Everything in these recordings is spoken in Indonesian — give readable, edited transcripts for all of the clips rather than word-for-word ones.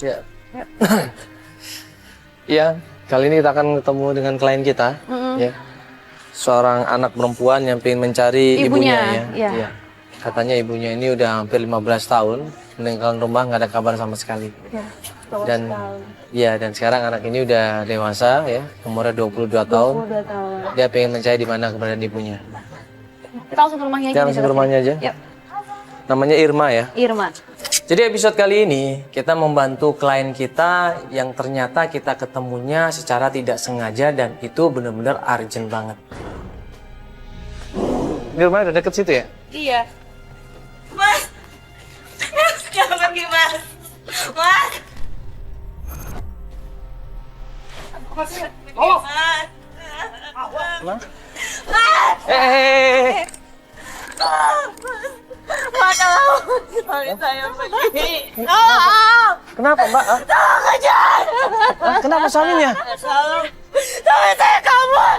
Ya. Iya, kali ini kita akan ketemu dengan klien kita. Ya. Seorang anak perempuan yang ingin mencari ibunya ya. Iya. Iya. Katanya ibunya ini udah hampir 15 tahun meninggalkan rumah, nggak ada kabar sama sekali. Ya, Dan ya, dan sekarang anak ini udah dewasa ya, umurnya 22 tahun. 22 tahun. Dia pengen mencari di mana keberadaan ibunya. Kita langsung ke rumahnya aja. Kita langsung ke rumahnya aja. Yuk. Namanya Irma ya. Irma. Jadi episode kali ini kita membantu klien kita yang ternyata kita ketemunya secara tidak sengaja dan itu benar-benar urgent banget. Irma udah deket situ ya? Iya. Mas! Jangan pergi, Mas! Mas! Oh! Mas! Mas? Mas, tolong! Suami saya pergi. Tolong! Kenapa Mbak? Tolong kejar! Kenapa suaminya? Tolong! Suami saya kabur!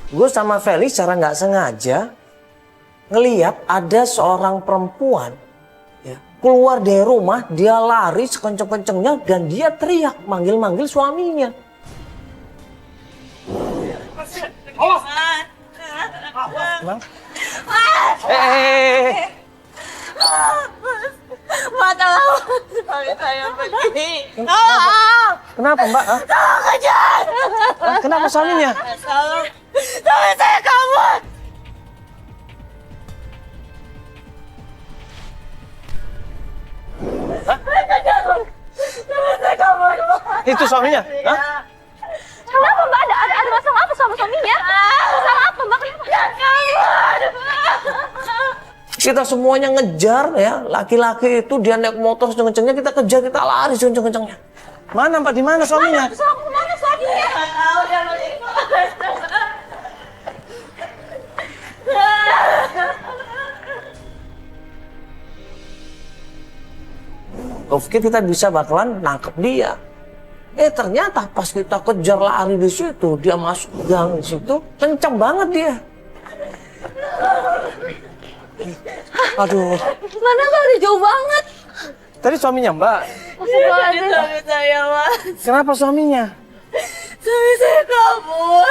Gue sama Feli secara nggak sengaja ngeliat ada seorang perempuan ya, keluar dari rumah, dia lari sekenceng-kencengnya dan dia teriak manggil-manggil suaminya. Mas! Bang? Mas! Mas, tolong! Suami saya pergi. Tolong! Kenapa Mbak? Tolong kejar! Kenapa suaminya? Tolong! Suami saya kabur! Suami saya kabur! Itu suaminya? Hah? Kenapa Mbak? Ada masalah apa sama suaminya? Masalah apa Mbak? Kenapa? Kita semuanya ngejar ya, laki-laki itu dia naik motor kenceng-kencengnya, kita kejar, kita lari kenceng-kencengnya. Mana Mbak? Di mana suaminya? Mana suaminya? Nggak tahu dia pergi. Oke, kita bisa bakalan nangkep dia. Ternyata pas kita kejar lari di situ, dia masuk gang di situ, kenceng banget dia. Aduh. Mana Mbak? Udah jauh banget. Tadi suaminya Mbak. Astagfirullahaladzim. Suami saya, Mas. Kenapa suaminya? Suami saya kabur.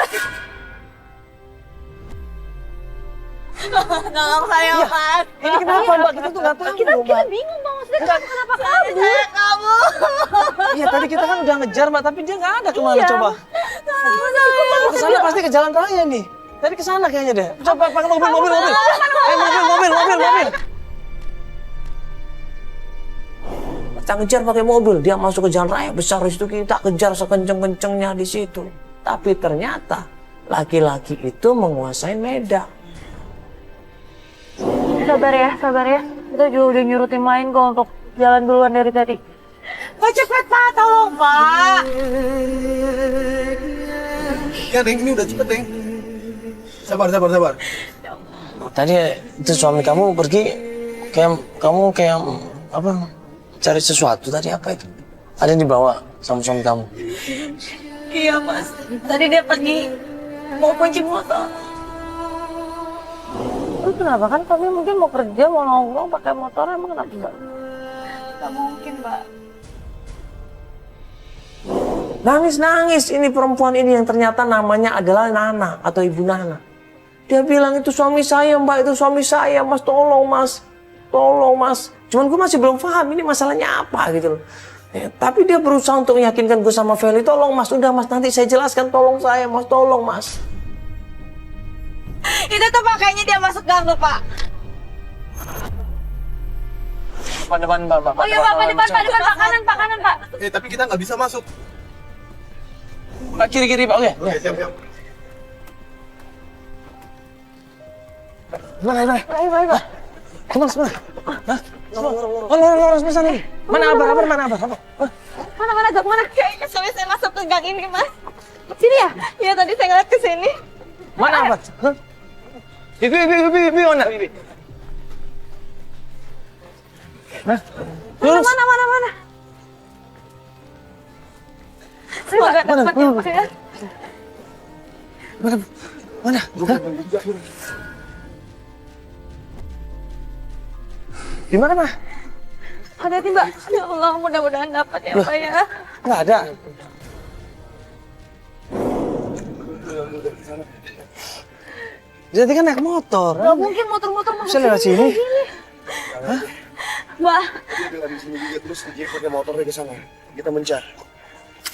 Tolong saya, Mas. Ini kenapa Mbak? Kita tuh nggak tahu Kita Mbak. bingung Bang. Maksudnya kenapa kabur? Saya kabur. Iya tadi kita kan udah ngejar Mbak, tapi dia nggak ada kemana coba? Tolong saya. Kesana pasti ke jalan raya nih. Tadi kesana kayaknya deh. Coba pakai mobil. Mobil. Kita ngejar pakai mobil, dia masuk ke jalan raya besar di situ, kita kejar sekenceng-kencengnya di situ. Tapi ternyata laki-laki itu menguasai medan. Sabar ya. Kita juga udah nyuruh tim lain kok untuk jalan duluan dari tadi. Pak, cepet, Pak. Tolong, Pak. Ya, Neng, ini udah cepet, Neng. Sabar. Tadi itu suami kamu pergi, kamu kayak apa? Cari sesuatu tadi apa itu? Ada yang dibawa sama suami kamu? Iya, Mas. Tadi dia pergi mau kunci motor. Lu kenapa kan kami mungkin mau kerja, mau nongkrong pakai motor, emang kenapa Mbak? Gak mungkin, Mbak. Nangis ini perempuan ini yang ternyata namanya adalah Nana atau Ibu Nana. Dia bilang itu suami saya Mbak, itu suami saya Mas, tolong Mas. Cuman gue masih belum paham ini masalahnya apa gitu loh. Ya, tapi dia berusaha untuk meyakinkan gue sama Feli, tolong Mas, udah Mas nanti saya jelaskan, tolong saya Mas, tolong Mas. Itu tuh Pak, kayaknya dia masuk gang tuh, Pak. Depan Mbak. Oh iya Pak, depan Pak, kanan Pak. Tapi kita nggak bisa masuk. Pak kiri Pak, oke. Oke, siap. Mana? Ayo. Kemana? Hah? Lurus sana nih. Mana Abar? Mana? Agak mana? Kayaknya suami saya masuk ke gang ini, Mas. Sini ya? Iya, tadi saya ngeliat ke sini. Mana Abar? Hah? Bibi, mana Bibi? Hah? Lurus. Mana? Mana? Di mana? Hati-hati Mbak. Ya Allah, mudah-mudahan dapat ya Mbak ya. Nggak ada. Jadi kan naik motor. Gak mungkin motor-motor masuk Bisa lewat sini. Hah? Mbak. Dia bilang di sini juga terus dia pakai motornya ke sana. Kita mencari.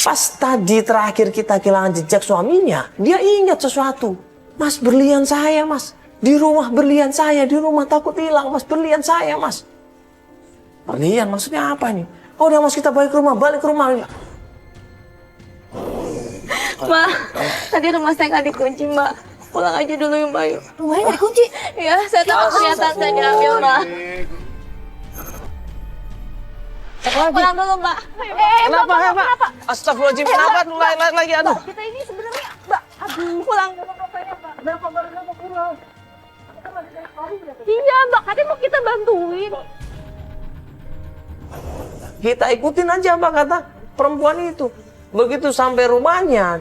Pas tadi terakhir kita kehilangan jejak suaminya, dia ingat sesuatu. Mas, berlian saya, Mas. Di rumah berlian saya, di rumah takut hilang, Mas. Berlian saya, Mas. Berlian maksudnya apa nih? Oh, udah Mas, kita balik ke rumah, Mbak, tadi rumah saya nggak dikunci Mbak. Pulang aja dulu ya Mbak. Rumahnya nggak dikunci? Iya, saya tahu perhiasan saya diambil Mbak. Pulang dulu Mbak. Kenapa? Astagfirullahaladzim, kenapa? Lagi, aduh. Kita ini sebenarnya Mbak, aduh, pulang dulu Mbak. Berapa mau pulang? Iya Mbak, katanya mau kita bantuin. Kita ikutin aja Mbak kata perempuan itu. Begitu sampai rumahnya,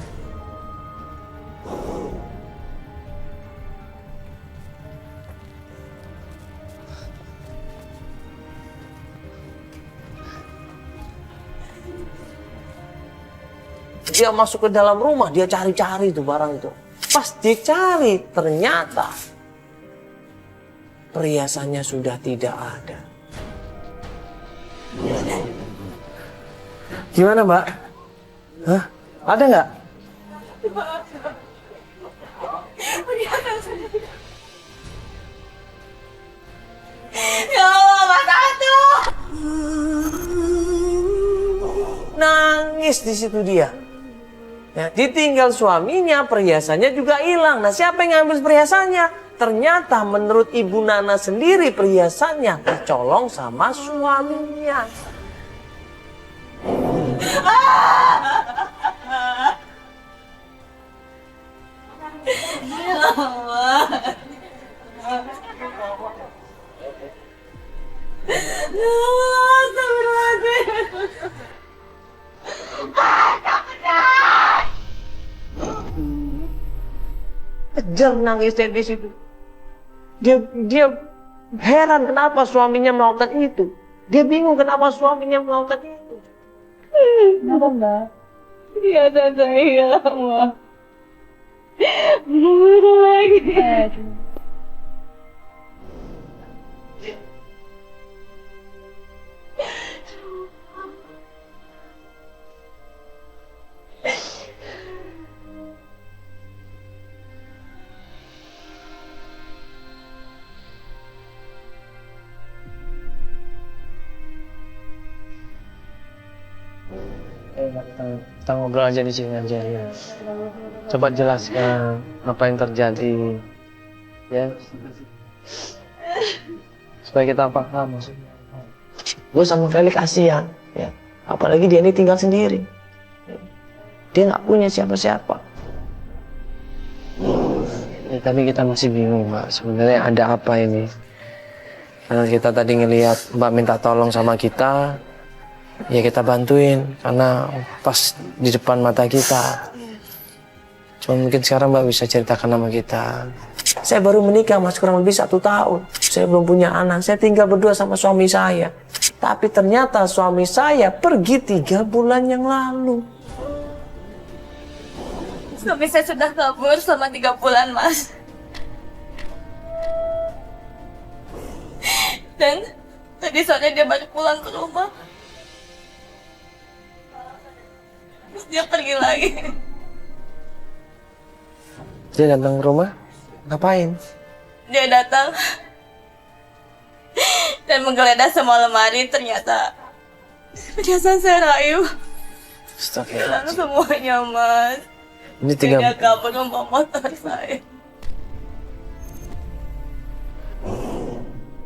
dia masuk ke dalam rumah, dia cari-cari tuh barang itu. Pas dicari, ternyata perhiasannya sudah tidak ada. Gimana Mbak? Hah? Ada nggak? Ya Allah, Mas Atu. Nangis di situ dia. Ya, ditinggal suaminya, perhiasannya juga hilang. Nah, siapa yang ngambil perhiasannya? Ternyata menurut Ibu Nana sendiri perhiasannya tercolong sama suaminya. Ya Allah. Ya Allah, astagfirullahaladzim. Kejar nangisnya di situ. Dia heran kenapa suaminya melakukan itu. Dia bingung kenapa suaminya melakukan itu. Kenapa Mbak? Iya, Tante, iya, Mbak. Belum lagi. Kita ngobrol aja di sini aja ya. Coba jelaskan apa yang terjadi, ya. Supaya kita paham maksudnya. Gue sama Felix kasihan, ya. Apalagi dia ini tinggal sendiri. Dia nggak punya siapa-siapa. Ya, tapi kita masih bingung, Mbak. Sebenarnya ada apa ini? Karena kita tadi ngelihat Mbak minta tolong sama kita. Ya kita bantuin karena pas di depan mata kita. Cuma mungkin sekarang Mbak bisa ceritakan sama kita. Saya baru menikah Mas, kurang lebih 1 tahun. Saya belum punya anak, saya tinggal berdua sama suami saya. Tapi ternyata suami saya pergi 3 bulan yang lalu. Suami saya sudah kabur selama 3 bulan Mas. Dan tadi sore dia baru pulang ke rumah. Terus dia pergi lagi. Dia datang ke rumah, ngapain? Dia datang dan menggeledah semua lemari, ternyata perhiasan saya raib. Hilang semuanya Mas. Ini Dia kabur membawa motor saya.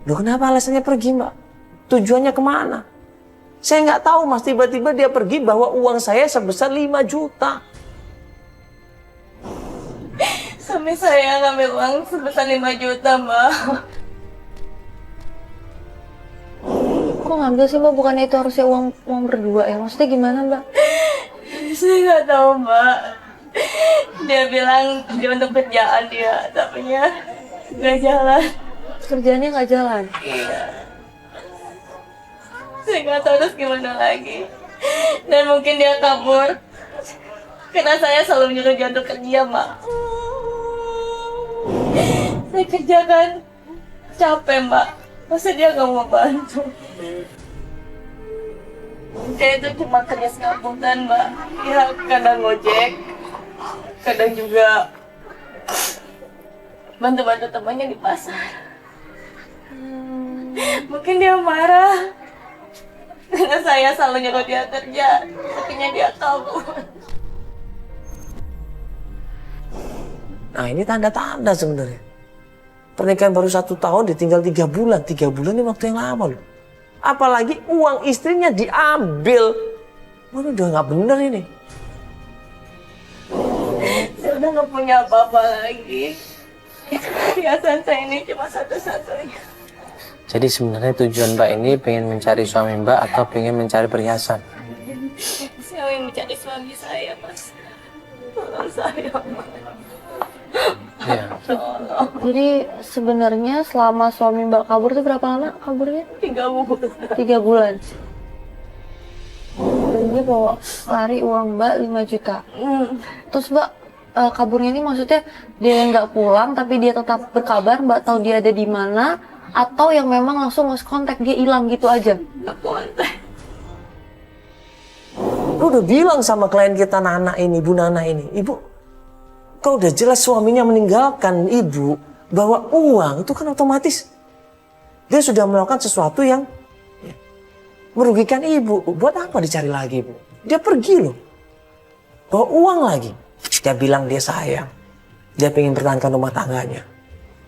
Loh kenapa alasannya pergi Mbak? Tujuannya kemana? Saya nggak tahu Mas, tiba-tiba dia pergi bawa uang saya sebesar 5 juta. Suami saya ngambil uang sebesar 5 juta Mbak. Kok ngambil sih Mbak? Bukannya itu harusnya uang berdua ya? Maksudnya gimana Mbak? Saya nggak tahu Mbak. Dia bilang dia untuk kerjaan dia, tapi nggak jalan. Kerjaannya nggak jalan? Saya nggak tahu harus gimana lagi. Dan mungkin dia kabur. Karena saya selalu nyuruh dia untuk kerja, Mbak. Saya kerjakan capek, Mbak. Masa dia nggak mau bantu? Dia itu cuma kerja serabutan, Mbak. Ya, kadang ngojek. Kadang juga bantu-bantu temannya di pasar. Mungkin dia marah karena saya selalu nyuruh dia kerja, akhirnya dia kabur. Nah ini tanda-tanda sebenarnya. Pernikahan baru 1 tahun ditinggal 3 bulan. 3 bulan ini waktu yang lama loh. Apalagi uang istrinya diambil. Waduh udah nggak bener ini. Saya udah nggak punya apa-apa lagi. Perhiasan saya ini cuma satu-satunya. Jadi sebenarnya tujuan Mbak ini pengen mencari suami Mbak atau pengen mencari perhiasan? Saya ingin mencari suami saya, Mas. Tolong saya, Mas. Iya. Tolong. Jadi sebenarnya selama suami Mbak kabur tuh berapa lama kaburnya? 3 bulan. 3 bulan. Dan dia bawa lari uang Mbak 5 juta. Terus Mbak kaburnya ini maksudnya dia nggak pulang tapi dia tetap berkabar, Mbak tahu dia ada di mana, atau yang memang langsung lost kontak dia hilang gitu aja? Nggak kontak. Lu udah bilang sama klien kita Nana ini, Bu Nana ini, Ibu, kau udah jelas suaminya meninggalkan Ibu, bahwa uang itu kan otomatis dia sudah melakukan sesuatu yang merugikan Ibu. Buat apa dicari lagi, Bu? Dia pergi loh. Bawa uang lagi. Dia bilang dia sayang. Dia pengen pertahankan rumah tangganya.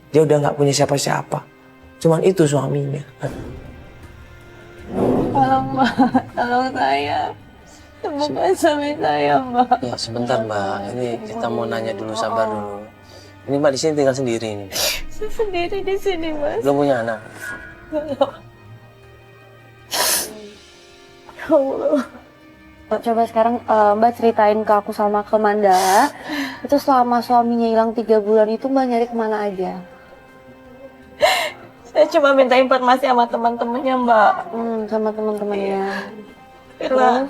Dia udah nggak punya siapa-siapa. Cuman itu suaminya. Tolong, Mbak. Tolong saya. Bukan suami saya, Mbak. Ya sebentar Mbak, ini kita mau nanya dulu, sabar dulu. Ini Mbak di sini tinggal sendiri nih. Saya sendiri di sini, Mas. Belum punya anak? Ya Allah. Coba sekarang Mbak ceritain ke aku sama ke Manda, itu selama suaminya hilang 3 bulan itu Mbak nyari kemana aja? Saya cuma minta informasi sama teman-temannya, Mbak. Sama teman-temannya. Karena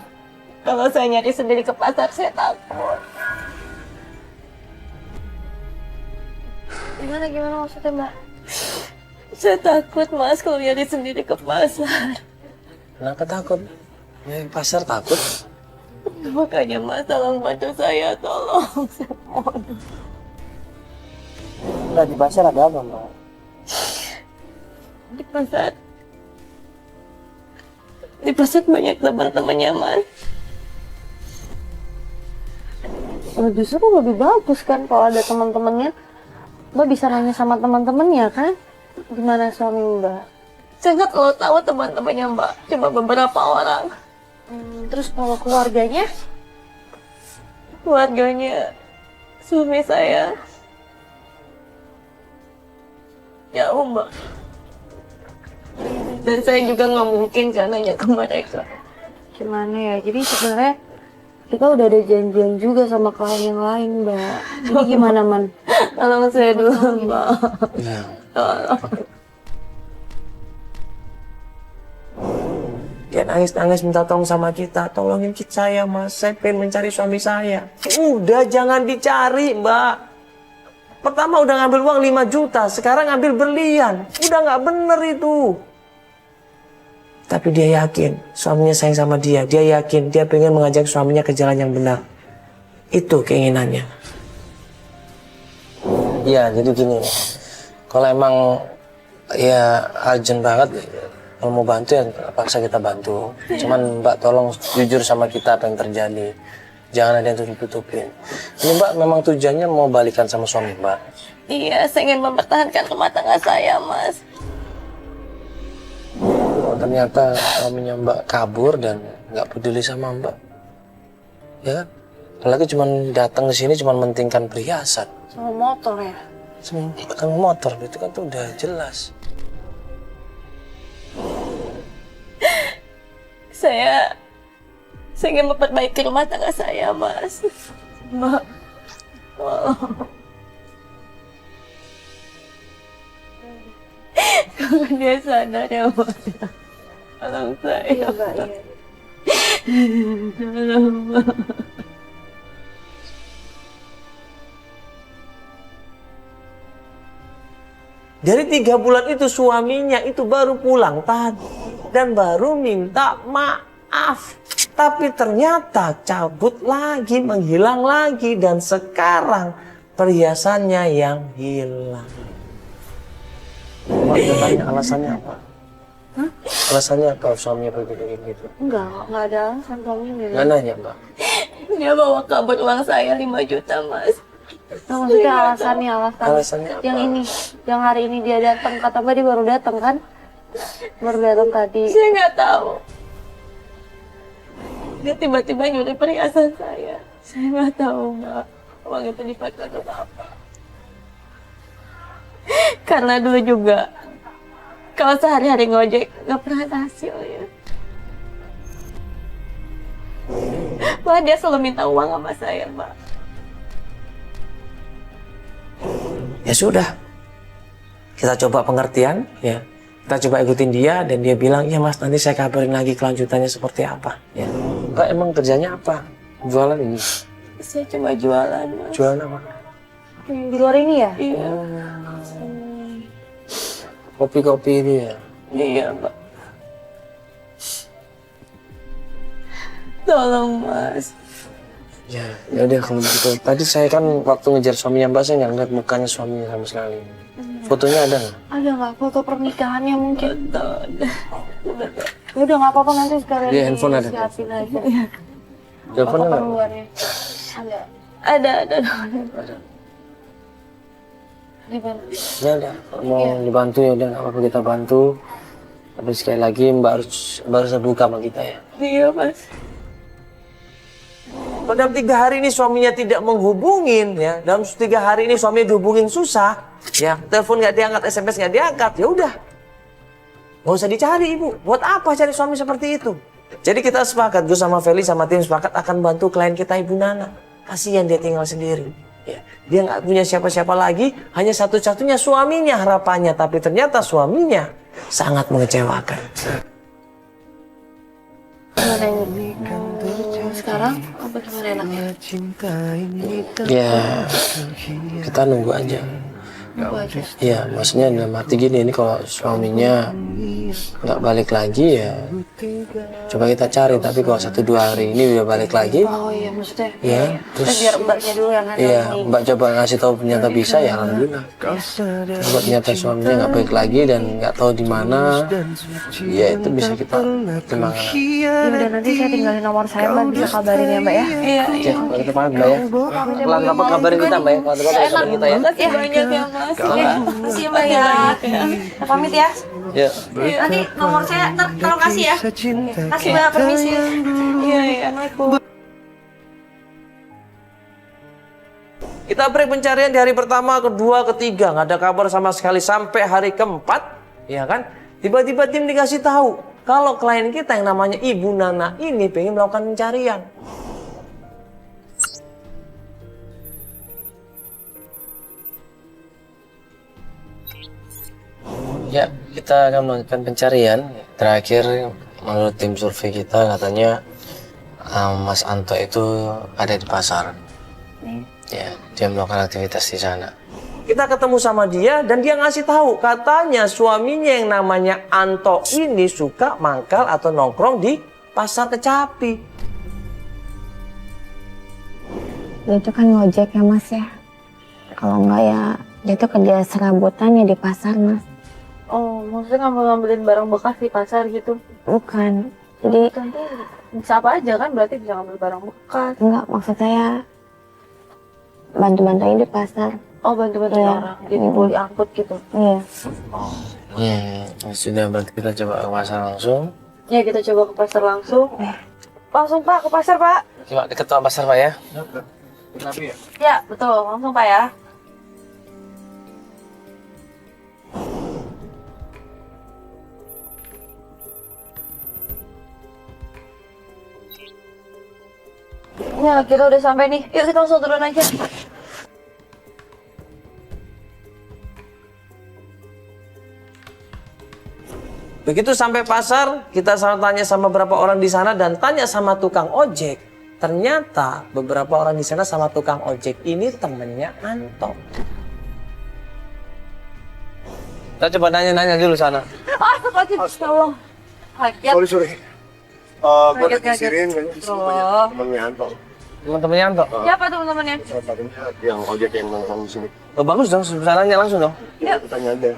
kalau saya nyari sendiri ke pasar, saya takut. Gimana maksudnya Mbak? Saya takut, Mas, kalau nyari sendiri ke pasar. Kenapa takut? Ya pasar takut. Makanya, Mas, tolong bantu saya, tolong. Saya mohon. Nah di pasar ada apa Mbak? Di pasar banyak teman-temannya, Mas. Justru lebih bagus kan kalau ada teman-temannya. Mbak bisa nanya sama teman-temannya kan? Gimana suami Mbak? Saya nggak terlalu tahu teman-temannya, Mbak. Cuma beberapa orang. Terus kalau keluarganya? Keluarganya suami saya jauh, Mbak. Dan saya juga nggak mungkin kan nanya ke mereka. Gimana ya? Jadi sebenarnya kita udah ada janjian juga sama klien yang lain, Mbak. Jadi gimana, Man? Tolong saya dulu, Mbak. Iya. Tolong. Dia nangis-nangis minta tolong sama kita. Tolongin saya, Mas. Saya pengen mencari suami saya. Udah jangan dicari, Mbak. Pertama udah ngambil uang 5 juta. Sekarang ngambil berlian. Udah nggak bener itu. Tapi dia yakin suaminya sayang sama dia. Dia yakin dia pengen mengajak suaminya ke jalan yang benar. Itu keinginannya. Iya jadi gini. Kalau emang ya urgent banget. Kalau mau bantu ya paksa kita bantu. Cuman Mbak tolong jujur sama kita apa yang terjadi. Jangan ada yang tutup-tutupin. Ini Mbak memang tujuannya mau balikan sama suami Mbak. Iya, saya ingin mempertahankan rumah tangga saya, Mas. Oh, ternyata suaminya Mbak kabur dan nggak peduli sama Mbak. Ya kan? Apalagi cuma datang ke sini cuma mentingkan perhiasan. Sama motor ya? Sama motor itu kan tuh udah jelas. Saya ingin memperbaiki rumah tangga saya, Mas. Mbak, tolong. Kalau dia sadar ya, Mas. Tolong saya. Iya, Mbak. Iya. Tolong, Mbak. Dari 3 bulan itu suaminya itu baru pulang tadi dan baru minta maaf. Tapi ternyata cabut lagi, menghilang lagi, dan sekarang perhiasannya yang hilang. Mbak tanya alasannya apa? Alasannya apa suaminya pergi kayak gitu? Enggak ada alasan suaminya. Nggak nanya, Mbak. Dia bawa kabur uang saya 5 juta, Mas. Nah, maksudnya alasannya Alasannya apa? yang ini, yang hari ini dia datang, kata Mbak dia baru datang kan? Baru datang tadi. Saya nggak tahu. Dia tiba-tiba nyuri perhiasan saya. Saya nggak tahu, Mbak. Uang itu dipakai untuk apa. Karena dulu juga, kalau sehari-hari ngojek, nggak pernah ada hasilnya. Wah, dia selalu minta uang sama saya, Mbak. Ya sudah, kita coba pengertian, ya. Kita coba ikutin dia dan dia bilang, iya Mas, nanti saya kabarin lagi kelanjutannya seperti apa. Ya. Mbak emang kerjanya apa? Jualan ini? Saya cuma jualan, Mas. Jualan apa? Di luar ini ya? Iya, Kopi-kopi ini ya? iya, Mbak. Tolong, Mas. Ya udah kalau begitu. Tadi saya kan waktu ngejar suaminya Mbak, saya nggak ngeliat mukanya suaminya sama sekali. Fotonya ada nggak? Ada nggak foto pernikahannya mungkin? Betul. Ya udah nggak apa-apa, nanti sekalian Di handphone ada? siapin aja. Telepon Foto ada? keperluannya. Ada. Ada. Dibantu. Ya udah, mau dibantu ya udah nggak apa-apa, kita bantu. Tapi sekali lagi Mbak harus terbuka sama kita ya. Iya, Mas. Kalau dalam 3 hari ini suaminya tidak menghubungin, ya, dalam 3 hari ini suaminya dihubungin susah, ya, telepon nggak diangkat, SMS nggak diangkat, ya udah, nggak usah dicari ibu. Buat apa cari suami seperti itu? Jadi kita sepakat, gue sama Feli sama tim sepakat akan bantu klien kita Ibu Nana. Kasihan dia tinggal sendiri. Ya, dia nggak punya siapa-siapa lagi, hanya satu-satunya suaminya harapannya, tapi ternyata suaminya sangat mengecewakan. Gimana ini? Sekarang apa gimana enaknya? Ya kita nunggu aja. Nunggu aja. Iya, maksudnya dalam arti gini, ini kalau suaminya nggak balik lagi ya coba kita cari, tapi kalau 1-2 hari ini udah balik lagi, Oh iya, maksudnya. ya Terus biar mbaknya dulu yang handle iya ini. Mbak coba ngasih tahu ternyata bisa, ya alhamdulillah. Kalau ternyata suaminya nggak balik lagi dan nggak tahu di mana, ya itu bisa kita pertimbangkan. Ya udah, nanti saya tinggalin nomor saya, Mbak bisa kabarin ya Mbak ya. Iya, Oke, kalau kita pamit Mbak ya. Pelan apa kabarin kita Mbak ya, kalau ada apa-apa kabarin kita ya. Makasih banyak ya, Mas. Makasih ya Mbak ya. Kita pamit ya. Ya. Nanti nomor saya ntar tolong kasih ya. Kasih Mbak, permisi. Iya. Assalamualaikum. Kita break pencarian di hari pertama, kedua, ketiga, nggak ada kabar sama sekali sampai hari keempat, ya kan? Tiba-tiba tim dikasih tahu kalau klien kita yang namanya Ibu Nana ini pengen melakukan pencarian. Ya, kita akan melakukan pencarian. Terakhir, menurut tim survei kita katanya Mas Anto itu ada di pasar. Ya, dia melakukan aktivitas di sana. Kita ketemu sama dia dan dia ngasih tahu katanya suaminya yang namanya Anto ini suka mangkal atau nongkrong di pasar Kecapi. Dia tuh kan ngojek ya Mas ya. Kalau enggak ya dia tuh kerja serabutannya di pasar Mas. Oh, maksudnya ngambilin barang bekas di pasar gitu? Bukan. Jadi Kan tuh bisa apa aja kan, berarti bisa ngambil barang bekas. enggak, maksud saya bantu-bantuin di pasar. Oh, bantu-bantu Iya. orang, jadi boleh angkut gitu. Iya. Sudah, berarti kita coba ke pasar langsung. Ya kita coba ke pasar langsung. Langsung Pak, ke pasar Pak. Coba deket sama pasar Pak ya. Ya, betul. Langsung Pak ya. Ya, kita udah sampai nih. Yuk kita langsung turun aja. Begitu sampai pasar, kita tanya sama beberapa orang di sana dan tanya sama tukang ojek. Ternyata beberapa orang di sana sama tukang ojek ini temennya Anto. Kita coba nanya-nanya dulu sana. Astagfirullah. Sorry. Gue ada disirin kan, temennya Anto. Teman-temannya Anto. Siapa teman-temannya? Katanya yang ojek yang nongkrong di sini. Oh, bagus dong, bisa nanya langsung dong. Tanya ada.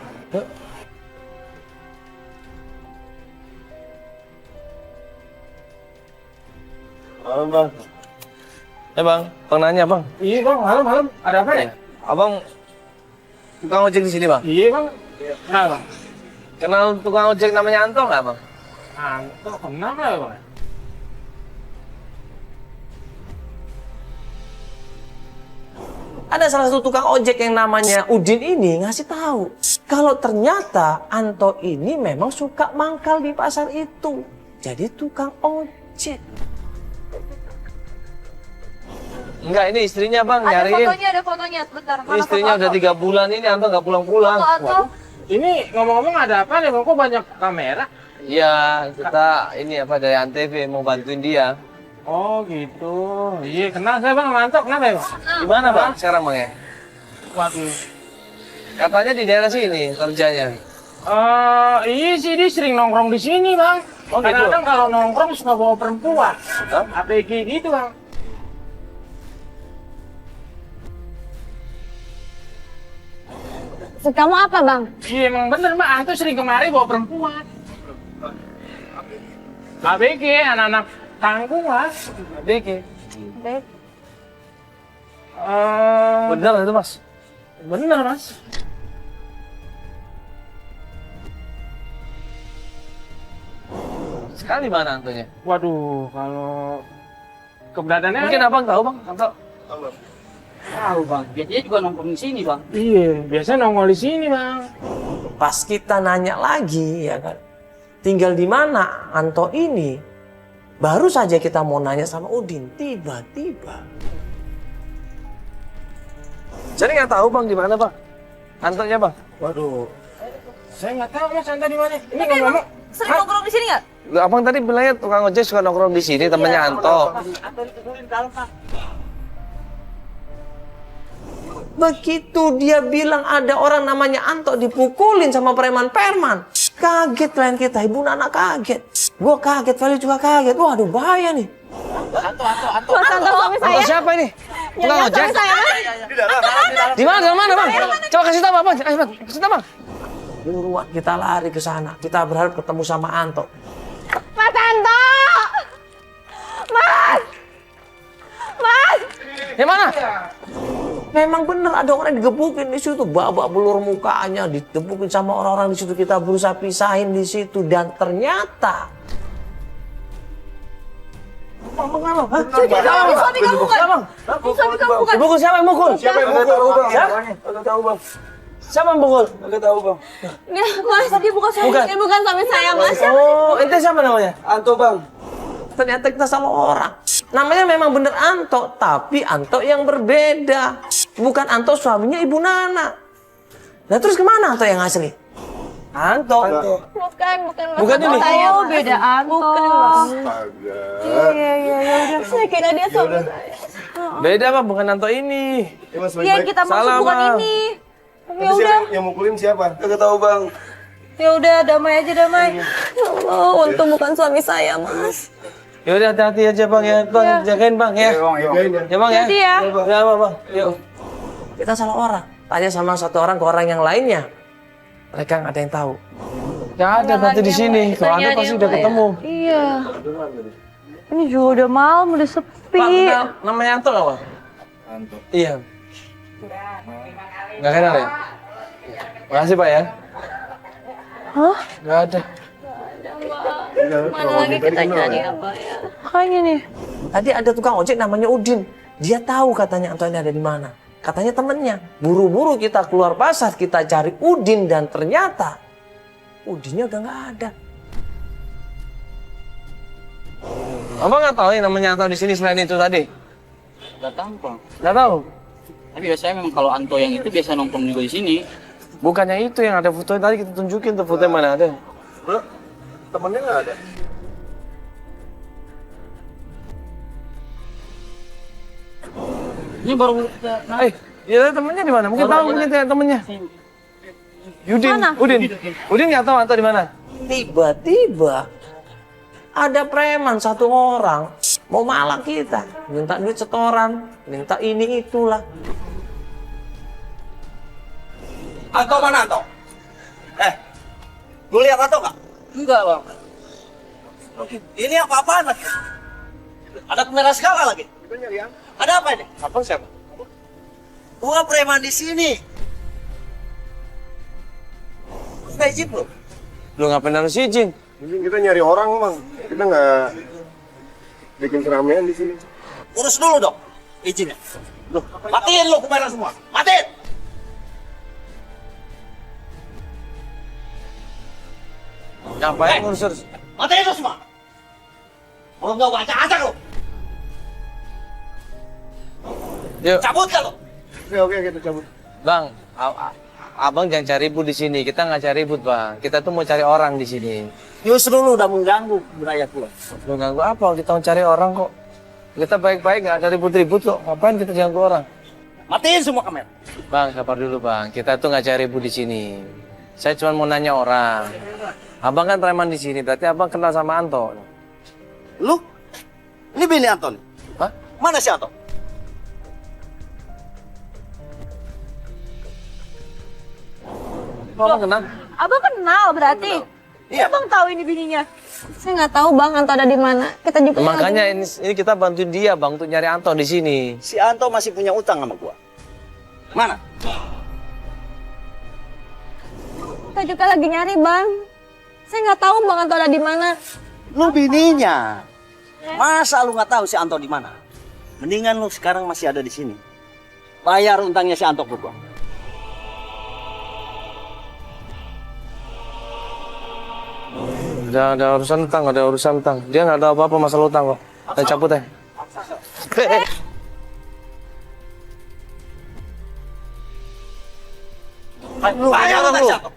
Halo bang. Bang nanya bang. Iya bang, malam. Ada apa ya? Abang tukang ojek di sini bang. Iya bang. Nah bang. Kenal tukang ojek namanya Anto nggak bang? Anto, kenapa ya bang? Ada salah satu tukang ojek yang namanya Udin ini ngasih tahu kalau ternyata Anto ini memang suka mangkal di pasar itu. Jadi tukang ojek. Enggak, ini istrinya bang Ada nyariin. fotonya, bentar. Ini istrinya udah 3 bulan ini Anto nggak pulang-pulang. Atau Ini ngomong-ngomong ada apa nih bang? Kok banyak kamera? Iya, kita ini apa dari Antv mau bantuin dia. Oh gitu. Iya kenal saya bang, Anto. Kenapa ya bang? Gimana bang sekarang bang ya? Waduh. Katanya di daerah sini kerjanya. Iya sih dia sering nongkrong di sini bang. Oh, gitu? Kadang-kadang kalau nongkrong suka bawa perempuan. Hah? APG gitu bang. Maksud kamu apa, Bang? Iya emang bener mbak, Anto sering kemari bawa perempuan. ABG, anak-anak tanggung lah. Deke. Baik. Bener itu mas? Bener mas. Sekali mana Antonya? Waduh, kalau keberadaannya Mungkin abang tahu bang Anto? Tahu bang, biasanya juga nongkrong di sini bang. Iya, biasanya nongol di sini bang. Pas kita nanya lagi ya kan, tinggal di mana Anto ini, baru saja kita mau nanya sama Udin, tiba-tiba. Jadi nggak tahu bang di mana bang? Antonya bang? Waduh, saya nggak tahu mas Anta di mana. Ini ngomong-ngomong, sering nongkrong di sini nggak? Abang tadi bilangnya tukang ojek suka nongkrong di sini temannya Anto. Begitu dia bilang ada orang namanya Anto dipukulin sama preman-perman. Kaget lain kita, Ibu Nana kaget. Gua kaget, Feli juga kaget. Waduh bahaya nih. Mas Anto suami saya. Anto siapa ini? Tukang ojek? Saya Di mana? Di mana bang? Coba kasih tahu bang. Ayo bang, kasih tahu bang. Buruan kita lari ke sana. Kita berharap ketemu sama Anto. Mas Anto! Mas! Mas! Di mana? Memang benar ada orang yang digebukin di situ, babak belur mukanya, digebukin sama orang-orang di situ. Kita berusaha pisahin di situ dan ternyata Suami kamu bukan? Suami kamu bukan? Mukul siapa yang mukul? Siapa yang mukul? Siapa? Enggak tahu bang. Siapa yang mukul? Enggak tahu bang. Dia, Mas, dia bukan suami. Bukan. Dia bukan suami saya, Mas. Oh, ente siapa namanya? Anto bang. ternyata kita salah orang. Namanya memang bener Anto, tapi Anto yang berbeda. Bukan Anto suaminya Ibu Nana. Nah terus kemana Anto yang asli? Anto. Bukan Mas. Bukan ini? Saya beda Anto. Bukan. Iya. Saya kira dia suami saya. Beda bang, bukan Anto ini. Mas Iya, kita maksud Salah, bukan Bang. ini. Ya Tadi udah, yang mukulin siapa? Enggak tahu bang. ya udah damai aja damai. Ya Allah, untung bukan suami saya, Mas. Ya udah hati-hati aja bang ya, bang jagain bang ya. Jagain ya. Ya bang ya. Jadi ya. Ya bang. Yuk. Kita salah orang. Tanya sama satu orang ke orang yang lainnya. Mereka nggak ada yang tahu. Gak ada nanti di sini. Kalau ada pasti udah ketemu. Iya. Ini juga udah malam, udah sepi. Pak, kenal namanya Anto nggak, Pak? Anto. Iya. Gak kenal ya? Makasih pak ya. Hah? Gak ada. Mana lagi kita cari apa ya? Makanya nih. Tadi ada tukang ojek namanya Udin. Dia tahu katanya Anto ini ada di mana. Katanya temennya. Buru-buru kita keluar pasar, kita cari Udin dan ternyata Udinnya udah nggak ada. Abang nggak tahu yang namanya Anto di sini selain itu tadi? Gak tahu bang. Nggak tahu. Tapi biasanya memang kalau Anto yang itu biasa nongkrong juga di sini. Bukannya itu yang ada fotonya tadi kita tunjukin tuh fotonya mana ada. temennya nggak ada. Ini baru kita Ya temennya di mana? Mungkin tahu mungkin temennya. Yudin, Udin nggak tahu Anto di mana. Tiba-tiba ada preman satu orang mau malak kita, minta duit setoran, minta ini itulah. Anto mana Anto? Lu lihat Anto nggak? enggak bang. Ini apa-apaan lagi? Ada kamera segala lagi. Ada apa ini? Apa siapa? Gua preman di sini. Nggak izin belum? Lu ngapain harus izin? Kita nyari orang bang, kita nggak bikin keramaian di sini. Urus dulu dong izinnya. Loh, matiin lu kamera semua. Matiin. Ngapain ngurus? Matiin lu semua. Kalau nggak acak-acak lu. Yuk, Cabut kan lu. Oke, kita cabut. Bang, abang jangan cari ribut di sini. Kita nggak cari ribut, Bang. Kita tuh mau cari orang di sini. Justru lu udah mengganggu budaya gua. Lu ganggu apa? Kita mau cari orang kok. Kita baik-baik, nggak ada ribut-ribut kok. Ngapain kita ganggu orang? Matiin semua kamera. Bang, sabar dulu, Bang. Kita tuh nggak cari ribut di sini. Saya cuma mau nanya orang. Abang kan preman di sini, berarti abang kenal sama Anto. Lu? Ini bini Anton. Hah? Mana si Anton? Abang kenal? Abang kenal berarti. Iya. Abang tahu ini bininya. Saya nggak tahu Bang Anto ada di mana. Kita juga Makanya ini kita bantuin dia, Bang, untuk nyari Anto di sini. Si Anto masih punya utang sama gua. Mana? kita juga lagi nyari Bang. Saya nggak tahu Bang Anto ada di mana. Lu bininya. Masa lu nggak tahu si Anto di mana? Mendingan lu sekarang masih ada di sini. Bayar utangnya si Anto ke gua. Ada urusan utang, ada urusan utang. Dia nggak ada apa-apa masalah utang kok. Kita cabut ya. Bayar utang si Anto.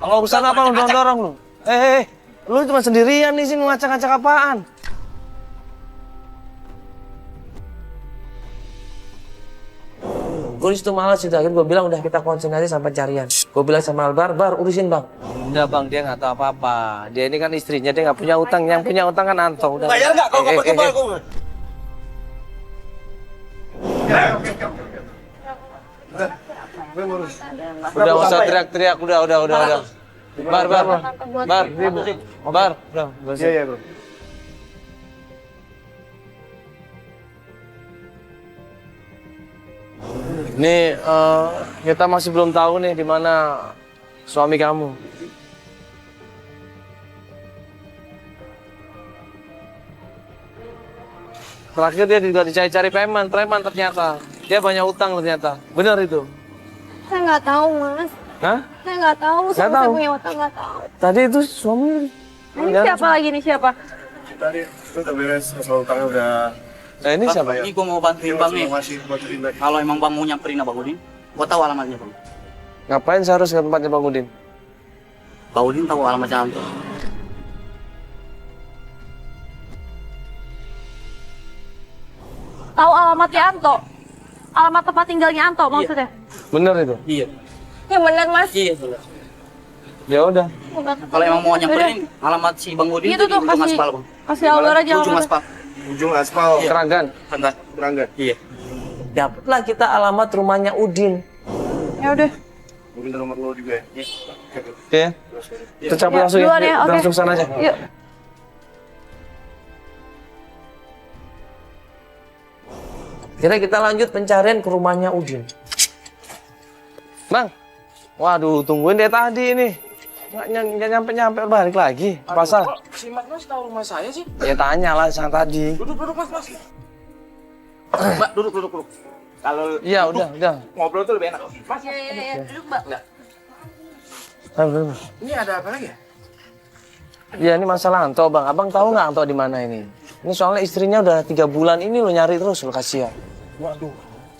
Kalau urusan apa lu dorong lu? Lu cuma sendirian di sini ngacak-ngacak apaan? Gue disitu malas itu akhirnya gue bilang udah kita konsentrasi sampai carian. Gue bilang sama Albar, urusin Bang. Udah Bang, dia nggak tahu apa-apa. Dia ini kan istrinya, dia nggak punya utang. Yang punya utang kan Anto. Udah. Bayar nggak kalau nggak pakai bayar gua? Udah nggak usah teriak-teriak. Udah. Bar. Udah. Iya, bro. Nih, kita masih belum tahu nih di mana suami kamu. Terakhir dia juga dicari-cari preman ternyata. Dia banyak utang ternyata. Benar itu? Saya nggak tahu Mas. Hah? Saya nggak tahu. Nggak Saya tahu? punya utang nggak tahu. Tadi itu suami. Ini siapa lagi nih siapa? Tadi itu udah beres, masalah utangnya udah. Nah, ini siapa? Ini gua mau bantuin bang nih. Masih bantuin lagi. Kalau emang bang mau nyamperin Abang Udin, gua tahu alamatnya bang. Ngapain saya harus ke tempatnya Bang Udin? Bang Udin tahu alamatnya Anto. Tahu alamatnya Anto? Alamat tempat tinggalnya Anto maksudnya? Bener itu? Iya. Yang benar Mas. Iya sudah. Ya udah. Kalau emang mau nyamperin alamat si Bang Udin Itu tuh di ujung kasih aspal bang. kasih Albar aja. Ujung alamatnya. aspal. Ujung aspal. Kerangan. Serangga. Iya. Dapatlah kita alamat rumahnya Udin. Ya udah. Mungkin nomor lo juga ya. Oke ya. Kita cabut langsung ya. duluan ya, Kita oke. langsung sana aja. Yuk. Kira kita lanjut pencarian ke rumahnya Udin. Bang. Waduh, tungguin dia tadi ini. Nggak nyampe-nyampe balik lagi. Pasal. Si Mas tahu rumah saya sih. Ya tanya lah sang tadi. Duduk Mas. Mbak duduk. Kalau Iya, udah. Ngobrol tuh lebih enak. Mas, Iya, duduk Mbak. Ayo. ini ada apa lagi ya? Ya ini masalah Anto, Bang. Abang tahu nggak Anto di mana ini? Ini soalnya istrinya udah 3 bulan ini lo nyari terus, lo kasihan. Waduh,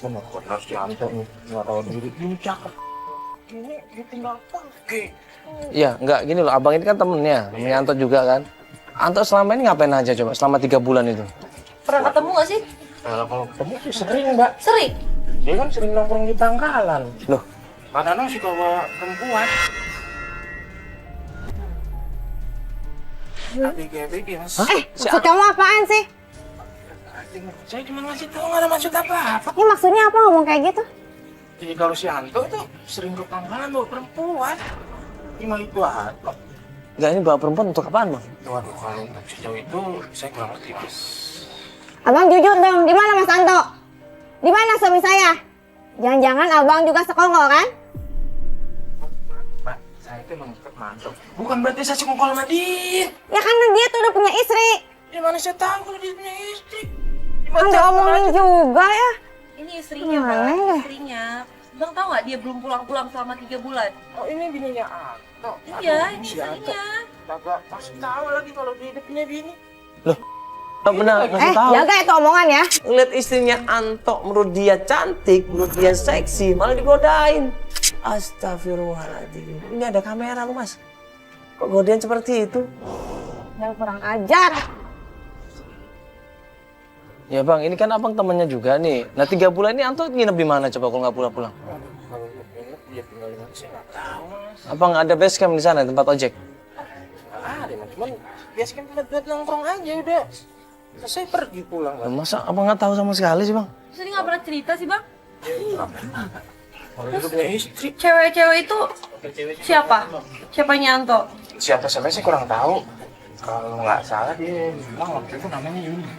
benar kok harus diantar nih. Nggak tahu diri, ini cakep. Ini ditinggal pergi. Iya, enggak gini loh, abang ini kan temennya Anto juga kan. Anto selama ini ngapain aja coba selama 3 bulan itu? Pernah ketemu gak sih? Kalau ketemu sih sering, Mbak. Sering? Dia kan sering nongkrong di pangkalan. Loh, Kadang-kadang suka bawa perempuan. ABG, Mas. Maksud kamu apaan sih? Saya cuma ngasih tahu, nggak ada maksud apa-apa. Ini maksudnya apa ngomong kayak gitu? Jadi kalau si Anto itu sering ke pangkalan bawa perempuan. Cuma itu aja. enggak ini bawa perempuan untuk apaan, Bang? Waduh, kalau untuk sejauh itu saya kurang ngerti, Mas. Abang jujur dong, di mana Mas Anto? Di mana suami saya? Jangan-jangan abang juga sekongkol kan? Mbak, saya itu emang mantuk. Bukan berarti saya sekongkol sama dia. Ya karena dia tuh udah punya istri. Di mana saya tahu kalau dia punya istri? Kan diomongin juga ya. Ini istrinya, Mana Bang. ya? Istrinya. Bang tahu nggak dia belum pulang-pulang selama 3 bulan? Oh, ini bininya Anto. Iya, ini si Anto. istrinya. Kagak pasti tahu lagi kalau dia punya bini. Enggak benar ngasih tahu. Jaga itu omongan ya. Ngeliat istrinya Anto, menurut dia cantik, menurut dia seksi, malah digodain. Astagfirullahaladzim. Ini ada kamera lu, Mas. Kok godain seperti itu? Yang kurang ajar. Ya Bang, ini kan abang temannya juga nih. Nah 3 bulan ini Anto nginep di mana coba kalau nggak pulang-pulang? Kalau nginep dia tinggal di mana saya nggak tahu, Mas. Abang ada base camp di sana tempat ojek? Ada, Mas. Cuman biasanya tempat buat nongkrong aja udah. Selesai pergi pulang, Mas. Masa abang nggak tahu sama sekali sih Bang? Terus ini nggak pernah cerita sih, Bang? Kalau dia punya istri. Cewek-cewek itu siapa? Siapanya Anto? Siapa saya kurang tahu. Kalau nggak salah dia bilang waktu itu namanya Yuni.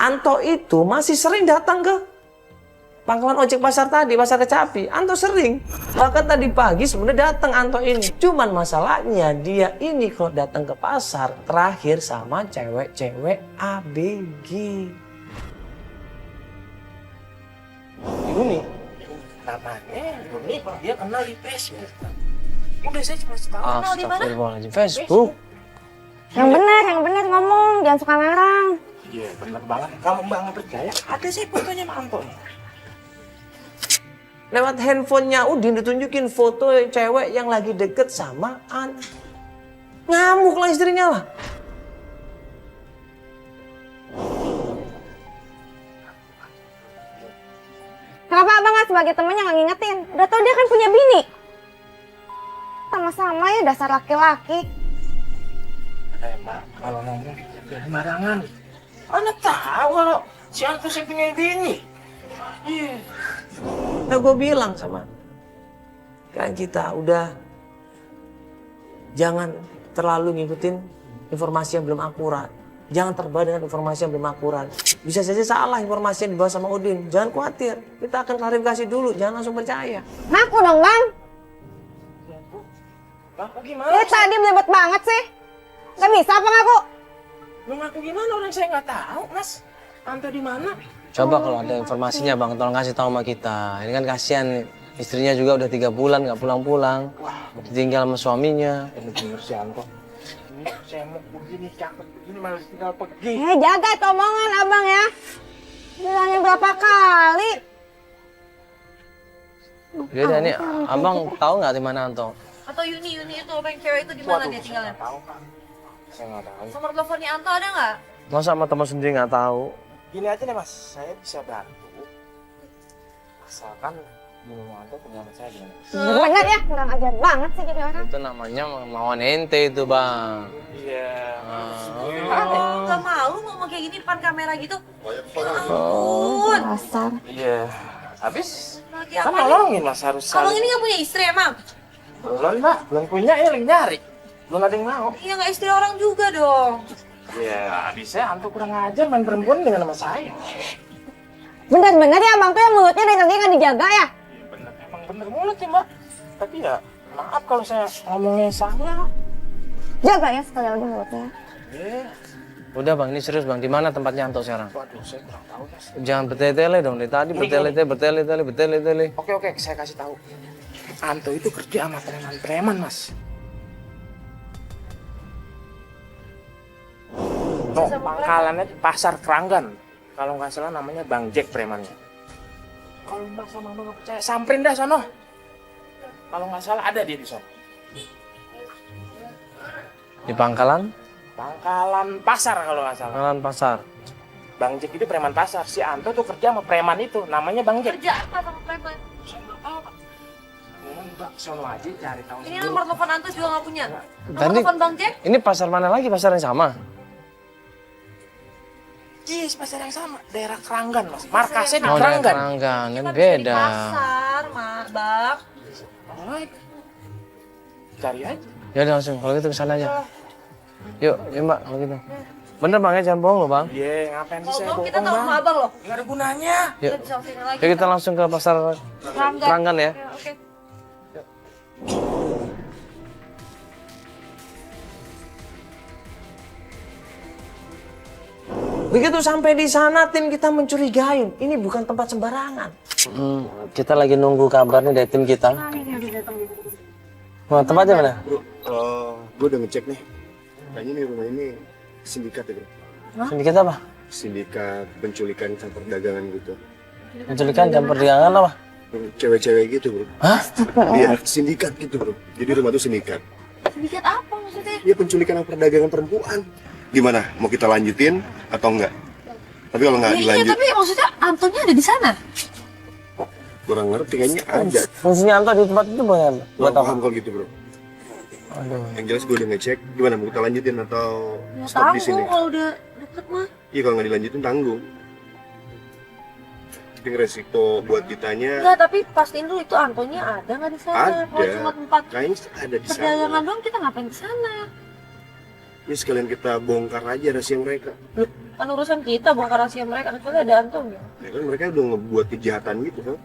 Anto itu masih sering datang ke pangkalan ojek pasar tadi, pasar Kecapi. Anto sering. Bahkan tadi pagi sebenarnya datang Anto ini. Cuman masalahnya dia ini kalau datang ke pasar terakhir sama cewek-cewek ABG. Yuni. Namanya Yuni, dia kenal di Facebook. Udah saya cuma tahu. Astagfirullahaladzim, Facebook. Yang benar ngomong, jangan suka ngarang. Iya, benar banget. Kalau Mbak nggak percaya, ada sih fotonya sama Anto. Lewat handphonenya Udin ditunjukin foto cewek yang lagi deket sama ngamuk lah istrinya lah. Kenapa abang nggak sebagai temennya nggak ngingetin? Udah tau dia kan punya bini. Sama-sama ya dasar laki-laki. Mbak, kalau ngomong jangan sembarangan. Anak tahu kalau si Anto saya punya bini. Iya. Nah gue bilang sama kan kita udah jangan terlalu ngikutin informasi yang belum akurat. Jangan terbawa dengan informasi yang belum akurat. Bisa saja salah informasi yang dibawa sama Udin. Jangan khawatir. Kita akan klarifikasi dulu. Jangan langsung percaya. Ngaku dong bang. Ngaku gimana? Dia tadi belibet banget sih. Gak bisa apa ngaku? Lu ngaku gimana? Orang saya nggak tahu, Mas. Anto di mana? Coba kalau ada informasinya Bang, tolong kasih tahu sama kita. Ini kan kasihan istrinya juga udah 3 bulan nggak pulang-pulang. Ditinggal sama suaminya. Ini bener si Anto. Ini saya mau begini, cakep begini, malah tinggal pergi. Jaga itu omongan abang ya. Bilangnya berapa kali? Dia ada nih, abang tahu nggak di mana Anto? Atau Yuni itu orang cewek itu di mana dia tinggalnya? Tahu kan? Saya nggak tahu. Nomor teleponnya Anto ada nggak? Masa sama teman sendiri nggak tahu? Gini aja deh, Mas. Saya bisa bantu. Asalkan belum Anto punya saya gimana? Bener ya, kurang ajar banget sih jadi orang. Itu namanya mauan ente itu Bang. Iya. Nggak malu ngomong kayak gini depan kamera gitu? Ya ampun. Dasar. Iya. Habis? Laki Kan apa nih? nolongin, Mas. Harus Abang ini nggak punya istri emang? Belum, Mbak. Belum punya, ya lagi nyari. Belum ada yang mau. Iya nggak istri orang juga dong. Iya, habisnya Anto kurang ajar main perempuan dengan nama saya. Bener-bener ya abang tuh yang mulutnya dari tadi nggak dijaga ya? Iya bener, emang bener mulut sih, Mbak. Tapi ya, maaf kalau saya ngomongnya salah. Jaga ya sekali lagi mulutnya. Iya. Udah Bang, ini serius Bang. Di mana tempatnya Anto sekarang? Waduh, saya kurang tahu, Mas. Jangan bertele-tele dong. Dari tadi bertele-tele. Oke, saya kasih tahu. Anto itu kerja sama preman-preman, Mas. No, pangkalannya di Pasar Keranggan. Kalau nggak salah namanya Bang Jack premannya. Kalau Mbak sama Mbak nggak percaya, samperin dah sono. Kalau nggak salah ada dia di sono. Di pangkalan? Pangkalan pasar kalau nggak salah. Pangkalan pasar. Bang Jack itu preman pasar. Si Anto tuh kerja sama preman itu. Namanya Bang Jack. Kerja apa sama preman? Mbak, sono aja cari tahu. Ini nomor telepon Anto juga nggak punya. Nomor Tadi- telepon Bang Jack? Ini pasar mana lagi? Pasar yang sama? Yes, pasar yang sama. Daerah Keranggan, Mas. Markasnya di Oh, dari Keranggan. Keranggan. Ini Kita bisa di beda. pasar, Bang. Alright. Cari aja. Ya udah langsung, kalau gitu kesana aja. Yuk, ya Mbak, kalau gitu. Bener Bang ya, jangan bohong loh Bang. Iya, ngapain sih Kalau saya bohong kita bohong, tahu Bang? sama abang loh. Nggak ada gunanya. Yuk. Kita bisa sini lagi. Yuk kita langsung ke pasar Keranggan ya. Ya, oke. Begitu sampai di sana tim kita mencurigai. Ini bukan tempat sembarangan. Kita lagi nunggu kabar nih dari tim kita. Wah, tempatnya mana? Bro, gue udah ngecek nih. Kayaknya nih rumah ini sindikat ya bro. Sindikat apa? Sindikat penculikan campur dagangan gitu. Penculikan dan perdagangan apa? Cewek-cewek gitu bro. Hah? Iya, sindikat gitu bro. Jadi rumah tuh sindikat. Sedikit apa maksudnya? Iya penculikan dan perdagangan perempuan. Gimana? Mau kita lanjutin atau enggak? Tapi kalau nggak Iya, dilanjut, tapi maksudnya Antonya ada di sana. kurang ngerti kayaknya ada. Fungsinya Anto di tempat itu buat Kurang apa? paham kalau gitu bro. Aduh. Yang jelas gue udah ngecek. Gimana? Mau kita lanjutin atau Ya stop di sini? tanggung kalau udah deket mah. Iya kalau nggak dilanjutin tanggung. Tapi resiko buat kitanya Enggak, tapi pastiin dulu itu Antonya ada nggak di sana. ada. Kalau cuma tempat Kayaknya ada di perdagangan sana. doang kita ngapain di sana? Ya sekalian kita bongkar aja rahasia mereka. Kan urusan kita bongkar rahasia mereka, kecuali ada Antonya. Ya kan mereka udah ngebuat kejahatan gitu kan.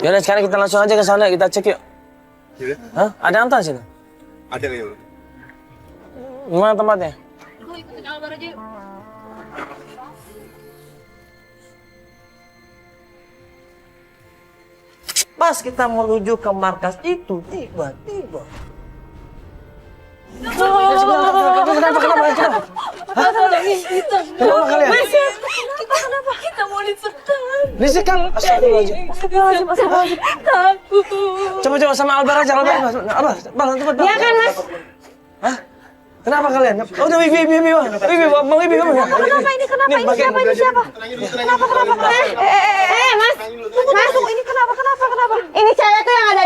Ya udah sekarang kita langsung aja ke sana, kita cek yuk. Iya. Hah? Ada Anto di sini? Ada kayaknya bro. Gimana tempatnya? Gue ikutin Albar aja yuk. Pas kita menuju ke markas itu, tiba-tiba. Kenapa kalian? Kita kenapa? Kita mau disekat. Disekal. Takut. Coba sama Albar aja, Albar. Albar, Bang, cepat. Iya kan, Mas? Hah? Kenapa kalian? Oh, udah Wibi, Bang Wibi kamu. Kenapa ini? Kenapa ini? Siapa ini? Siapa? Kenapa? Mas, ini kenapa? Ini cewek tuh yang ada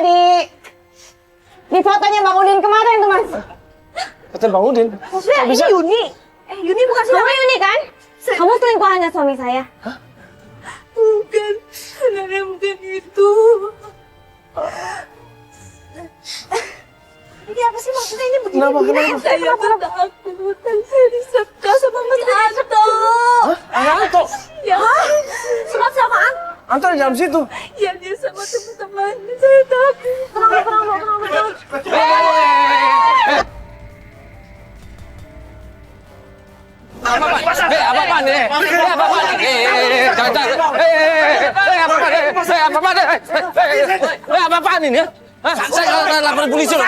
di fotonya Bang Udin kemarin tuh, Mas. Kata Bang Udin. Maksudnya ini Yuni. Yuni bukan siapa? Yuni kan? Kamu selingkuhannya suami saya. Bukan. Sebenarnya bukan itu. Ini apa sih maksudnya ini begini? Kenapa? Saya tuh takut. Saya disekat sama Mas Anto. Ada Anto. Ya. Sekat sama Anto. Anto di dalam situ. Ya dia sama teman-teman. Saya takut. Kenapa? Apa-apaan nih? Apa-apaan ini ya? Saya akan lapor polisi loh.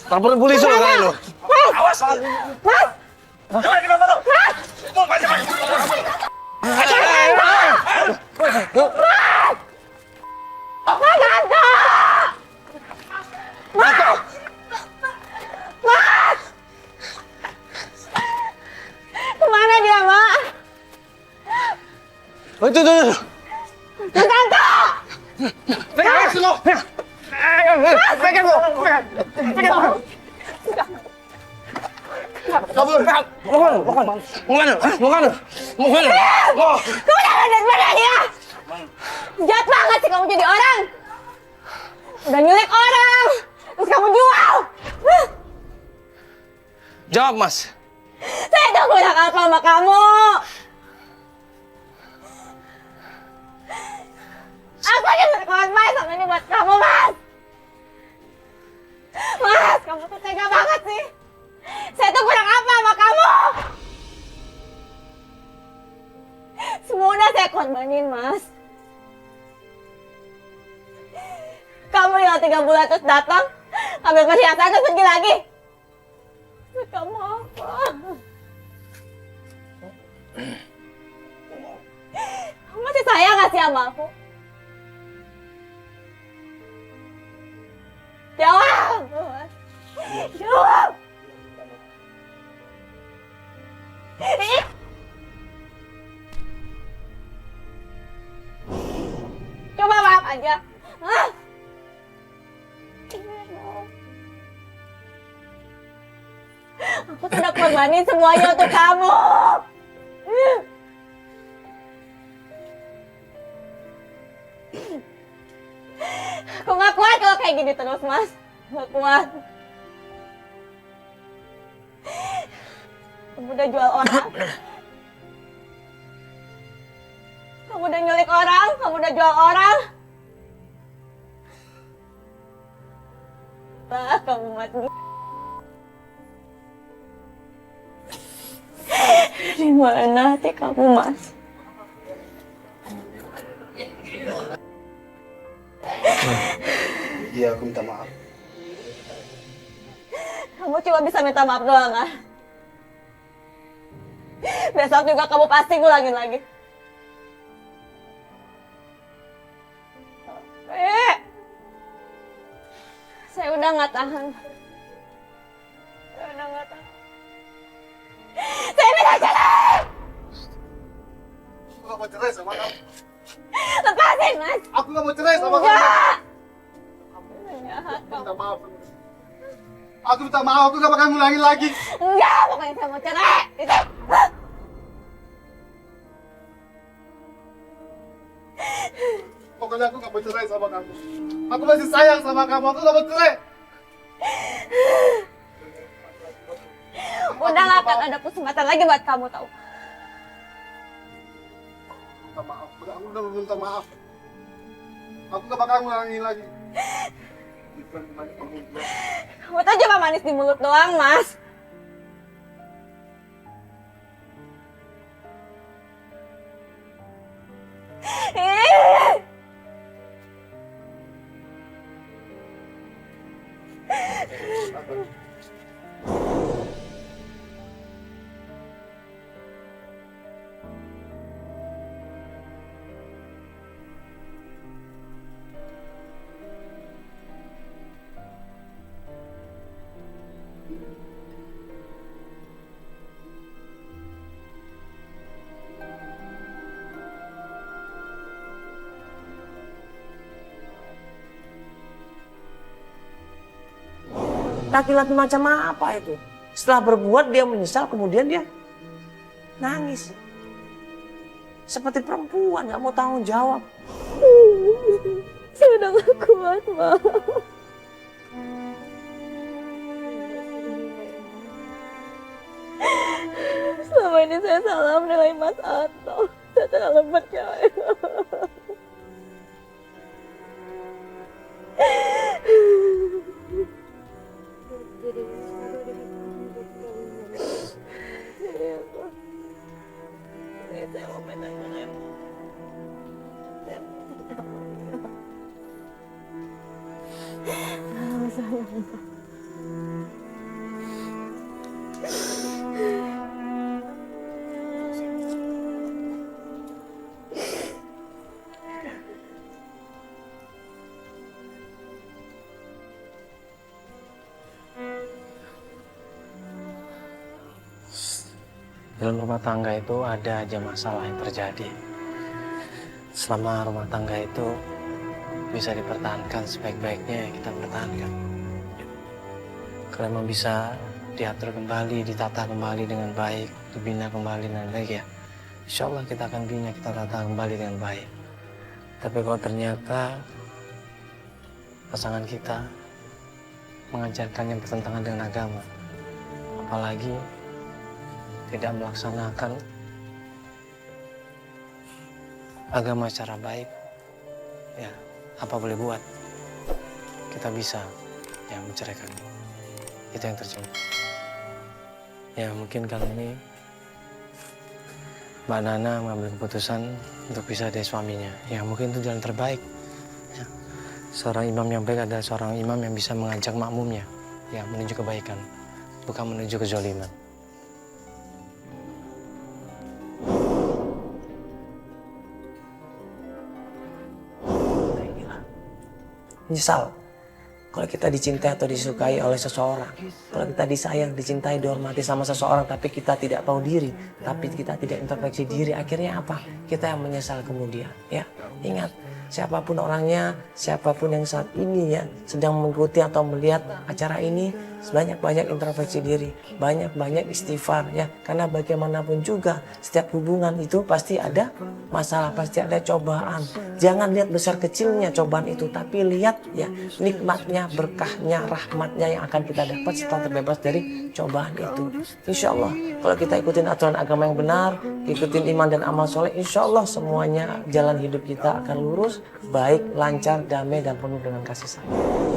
Lapor polisi loh kalian loh. Kemana dia, Mak? Oh, itu. Kamu jangan lihat dia. Jahat banget sih kamu jadi orang. Udah nyulik orang. Terus kamu jual. Jawab, Mas. Saya tuh kurang apa sama kamu. Aku akan berkorban banyak sama ini buat kamu, Mas. Mas, kamu tuh tega banget sih. Saya tuh kurang apa sama kamu. Semua udah saya korbanin, Mas. cuma 3 bulan terus datang, ambil perhiasan terus pergi lagi. Kamu apa? Kamu masih sayang gak sih sama aku? Jawab! Jawab! Coba maaf aja. Hah? Aku sudah korbanin semuanya untuk kamu. Aku gak kuat kalau kayak gini terus, Mas. Gak kuat. Kamu udah jual orang. Kamu udah nyulik orang. Kamu udah jual orang. Kamu mati. Di mana hati kamu, Mas? Iya, aku minta maaf. Kamu cuma bisa minta maaf doang, kan? Besok juga kamu pasti ngulangin lagi. Saya udah nggak tahan. Saya udah nggak tahan. Saya minta cerai! Aku gak mau cerai sama kamu. Lepasin, Mas! Aku gak mau cerai sama kamu. Enggak! Aku minta maaf. Aku minta maaf, aku gak bakal ngulangin lagi. Enggak, pokoknya saya mau cerai! Itu. Pokoknya aku gak mau cerai sama kamu. Aku masih sayang sama kamu, aku gak mau cerai. Udah gak akan ada kesempatan lagi buat kamu, tahu? Minta maaf, aku udah minta maaf. Aku gak bakal ngulangin lagi. Kamu tuh cuma manis di mulut doang, Mas. Laki-laki macam apa itu? Setelah berbuat dia menyesal, kemudian dia nangis. Seperti perempuan, gak mau tanggung jawab. Saya udah gak kuat, Ma. Selama ini saya salah menilai Mas Anto. Saya terlalu percaya. Saya mau menang. Dalam rumah tangga itu ada aja masalah yang terjadi. Selama rumah tangga itu bisa dipertahankan sebaik-baiknya, ya kita pertahankan. Kalau memang bisa diatur kembali, ditata kembali dengan baik, dibina kembali dengan baik, ya insya Allah kita akan bina, kita tata kembali dengan baik. Tapi kalau ternyata pasangan kita mengajarkan yang bertentangan dengan agama, apalagi tidak melaksanakan agama secara baik, ya apa boleh buat, kita bisa ya menceraikan. Itu yang terjadi. Ya mungkin kali ini Mbak Nana mengambil keputusan untuk pisah dari suaminya. Ya mungkin itu jalan terbaik. Ya. Seorang imam yang baik adalah seorang imam yang bisa mengajak makmumnya ya menuju kebaikan, bukan menuju kezaliman. Menyesal kalau kita dicintai atau disukai oleh seseorang, kalau kita disayang, dicintai, dihormati sama seseorang, tapi kita tidak tahu diri, tapi kita tidak introspeksi diri, akhirnya apa? Kita yang menyesal kemudian. Ya, ingat, siapapun orangnya, siapapun yang saat ini ya sedang mengikuti atau melihat acara ini, banyak-banyak introspeksi diri, banyak-banyak istighfar ya, karena bagaimanapun juga setiap hubungan itu pasti ada masalah, pasti ada cobaan. Jangan lihat besar kecilnya cobaan itu, tapi lihat ya nikmatnya, berkahnya, rahmatnya yang akan kita dapat setelah terbebas dari cobaan itu. Insya Allah kalau kita ikutin aturan agama yang benar, ikutin iman dan amal soleh, insya Allah semuanya jalan hidup kita akan lurus, baik, lancar, damai, dan penuh dengan kasih sayang.